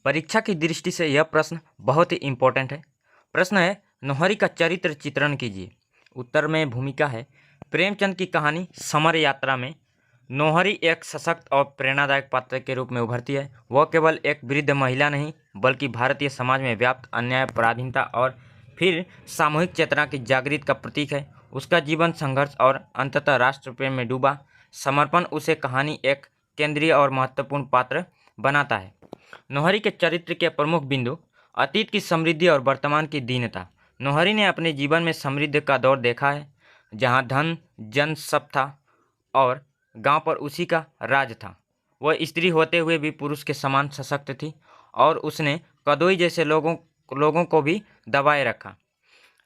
परीक्षा की दृष्टि से यह प्रश्न बहुत ही इम्पोर्टेंट है। प्रश्न है, नौहरी का चरित्र चित्रण कीजिए। उत्तर में भूमिका है, प्रेमचंद की कहानी समर यात्रा में नौहरी एक सशक्त और प्रेरणादायक पात्र के रूप में उभरती है। वह केवल एक वृद्ध महिला नहीं, बल्कि भारतीय समाज में व्याप्त अन्याय, पराधीनता और फिर सामूहिक चेतना की जागृत का प्रतीक है। उसका जीवन संघर्ष और अंततः राष्ट्र प्रेम में डूबा समर्पण उसे कहानी एक केंद्रीय और महत्वपूर्ण पात्र बनाता है। नौहरी के चरित्र के प्रमुख बिंदु, अतीत की समृद्धि और वर्तमान की दीनता। नौहरी ने अपने जीवन में समृद्धि का दौर देखा है, जहां धन जन सब था और गांव पर उसी का राज था। वह स्त्री होते हुए भी पुरुष के समान सशक्त थी और उसने कदोई जैसे लोगों को भी दबाए रखा।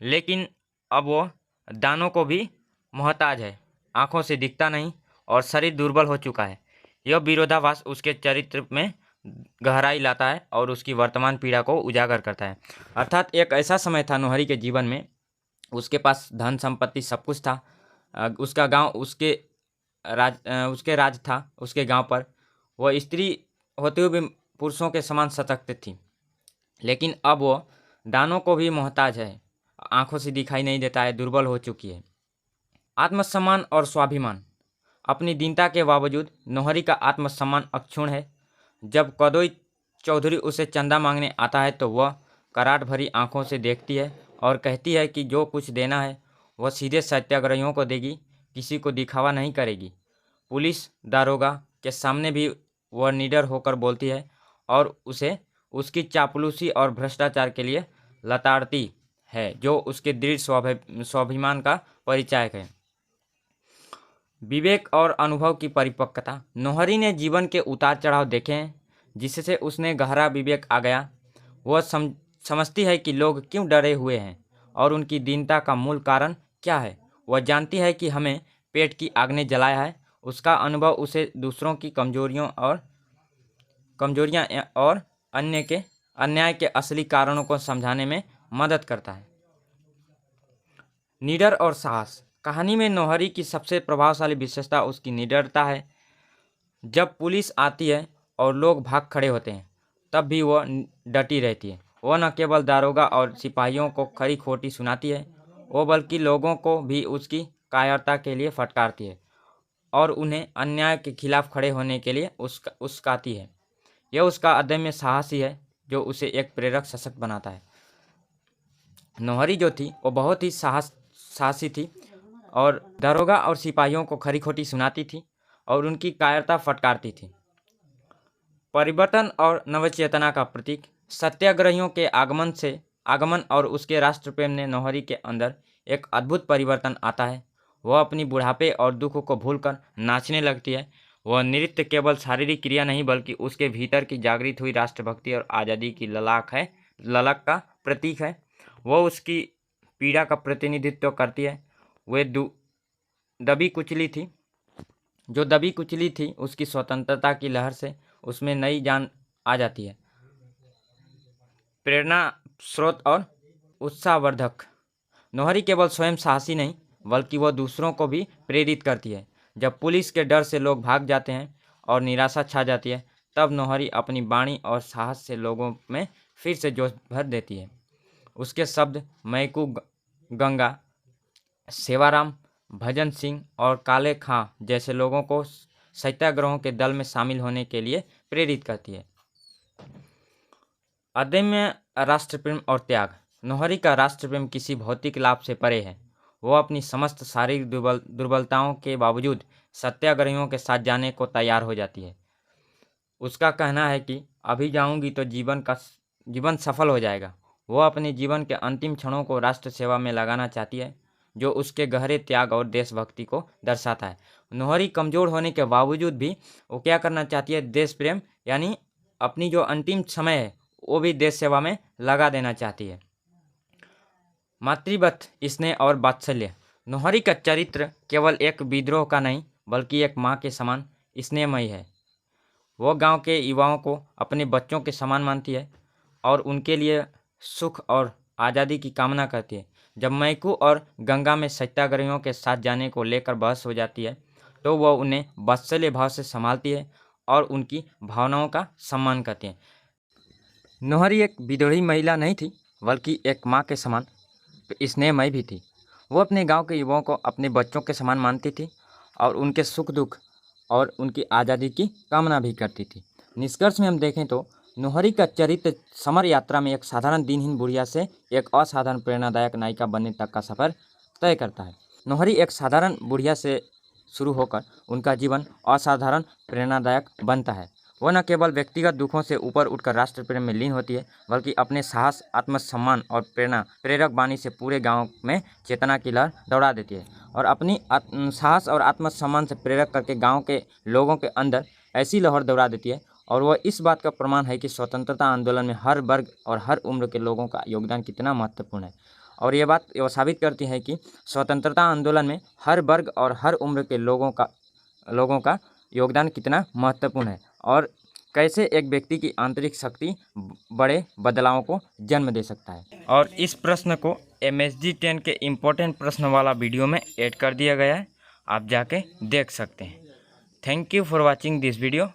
लेकिन अब वो दानों को भी मोहताज है, आंखों से दिखता नहीं और शरीर दुर्बल हो चुका है। यह विरोधाभास उसके चरित्र में गहराई लाता है और उसकी वर्तमान पीड़ा को उजागर करता है। अर्थात एक ऐसा समय था नौहरी के जीवन में, उसके पास धन संपत्ति सब कुछ था, उसका गांव उसके राज था उसके गांव पर। वह स्त्री होते हुए भी पुरुषों के समान सशक्त थी, लेकिन अब वो दानों को भी मोहताज है, आंखों से दिखाई नहीं देता है, दुर्बल हो चुकी है। आत्मसम्मान और स्वाभिमान। अपनी दीनता के बावजूद नौहरी का आत्मसम्मान अक्षुण्ण है। जब कदोई चौधरी उसे चंदा मांगने आता है तो वह कराट भरी आंखों से देखती है और कहती है कि जो कुछ देना है वह सीधे सत्याग्रहियों को देगी, किसी को दिखावा नहीं करेगी। पुलिस दारोगा के सामने भी वह निडर होकर बोलती है और उसे उसकी चापलूसी और भ्रष्टाचार के लिए लताड़ती है, जो उसके दृढ़ स्वाभिमान का परिचायक है। विवेक और अनुभव की परिपक्वता। नौहरी ने जीवन के उतार चढ़ाव देखे हैं, जिससे उसने गहरा विवेक आ गया। वह समझती है कि लोग क्यों डरे हुए हैं और उनकी दीनता का मूल कारण क्या है। वह जानती है कि हमें पेट की आग ने जलाया है। उसका अनुभव उसे दूसरों की कमजोरियां और अन्याय के असली कारणों को समझाने में मदद करता है। निडर और साहस। कहानी में नौहरी की सबसे प्रभावशाली विशेषता उसकी निडरता है। जब पुलिस आती है और लोग भाग खड़े होते हैं, तब भी वह डटी रहती है। वह न केवल दारोगा और सिपाहियों को खरी खोटी सुनाती है, वो बल्कि लोगों को भी उसकी कायरता के लिए फटकारती है और उन्हें अन्याय के खिलाफ खड़े होने के लिए उस्काती है। यह उसका अदम्य साहस ही है जो उसे एक प्रेरक सशक्त बनाता है। नौहरी जो थी वो बहुत ही साहसी थी और दारोगा और सिपाहियों को खरी खोटी सुनाती थी और उनकी कायरता फटकारती थी। परिवर्तन और नवचेतना का प्रतीक। सत्याग्रहियों के आगमन और उसके राष्ट्र प्रेम ने नौहरी के अंदर एक अद्भुत परिवर्तन आता है। वह अपनी बुढ़ापे और दुख को भूलकर नाचने लगती है। वह नृत्य केवल शारीरिक क्रिया नहीं, बल्कि उसके भीतर की जागृत हुई राष्ट्रभक्ति और आज़ादी की ललक का प्रतीक है। वह उसकी पीड़ा का प्रतिनिधित्व करती है। वह दबी कुचली थी उसकी स्वतंत्रता की लहर से उसमें नई जान आ जाती है। प्रेरणा स्रोत और उत्साहवर्धक। नौहरी केवल स्वयं साहसी नहीं, बल्कि वह दूसरों को भी प्रेरित करती है। जब पुलिस के डर से लोग भाग जाते हैं और निराशा छा जाती है, तब नौहरी अपनी वाणी और साहस से लोगों में फिर से जोश भर देती है। उसके शब्द मैकू गंगा, सेवाराम, भजन सिंह और काले खां जैसे लोगों को सत्याग्रहों के दल में शामिल होने के लिए प्रेरित करती है। अदम्य राष्ट्रप्रेम और त्याग। नौहरी का राष्ट्रप्रेम किसी भौतिक लाभ से परे है। वह अपनी समस्त शारीरिक दुर्बलताओं के बावजूद सत्याग्रहियों के साथ जाने को तैयार हो जाती है। उसका कहना है कि अभी जाऊंगी तो जीवन सफल हो जाएगा। वह अपने जीवन के अंतिम क्षणों को राष्ट्र सेवा में लगाना चाहती है, जो उसके गहरे त्याग और देशभक्ति को दर्शाता है। नौहरी कमजोर होने के बावजूद भी वो क्या करना चाहती है, देश प्रेम, यानी अपनी जो अंतिम समय है वो भी देश सेवा में लगा देना चाहती है। मातृवत स्नेह और वात्सल्य। नौहरी का चरित्र केवल एक विद्रोह का नहीं, बल्कि एक माँ के समान स्नेहमयी है। वो गांव के युवाओं को अपने बच्चों के समान मानती है और उनके लिए सुख और आज़ादी की कामना करती है। जब मैकू और गंगा में सत्याग्रहियों के साथ जाने को लेकर बहस हो जाती है, तो वह उन्हें वात्सल्य भाव से संभालती है और उनकी भावनाओं का सम्मान करती है। नौहरी एक विद्रोही महिला नहीं थी, बल्कि एक माँ के समान स्नेहमयी भी थी। वो अपने गांव के युवाओं को अपने बच्चों के समान मानती थी और उनके सुख दुख और उनकी आज़ादी की कामना भी करती थी। निष्कर्ष में हम देखें तो नौहरी का चरित्र समर यात्रा में एक साधारण दिनहीन बुढ़िया से एक असाधारण प्रेरणादायक नायिका बनने तक का सफ़र तय करता है। नौहरी एक साधारण बुढ़िया से शुरू होकर उनका जीवन असाधारण प्रेरणादायक बनता है। वह न केवल व्यक्तिगत दुखों से ऊपर उठकर राष्ट्र प्रेम में लीन होती है, बल्कि अपने साहस, आत्मसम्मान और प्रेरक वाणी से पूरे गांव में चेतना की लहर दौड़ा देती है और अपनी साहस और आत्मसम्मान से प्रेरक करके गांव के लोगों के अंदर ऐसी लहर दौड़ा देती है। और वह इस बात का प्रमाण है कि स्वतंत्रता आंदोलन में हर वर्ग और हर उम्र के लोगों का योगदान कितना महत्वपूर्ण है। और ये बात साबित करती है कि स्वतंत्रता आंदोलन में हर वर्ग और हर उम्र के लोगों का योगदान कितना महत्वपूर्ण है और कैसे एक व्यक्ति की आंतरिक शक्ति बड़े बदलावों को जन्म दे सकता है। और इस प्रश्न को MSG 10 के इम्पोर्टेंट प्रश्न वाला वीडियो में ऐड कर दिया गया है, आप जाके देख सकते हैं। Thank you for watching this video.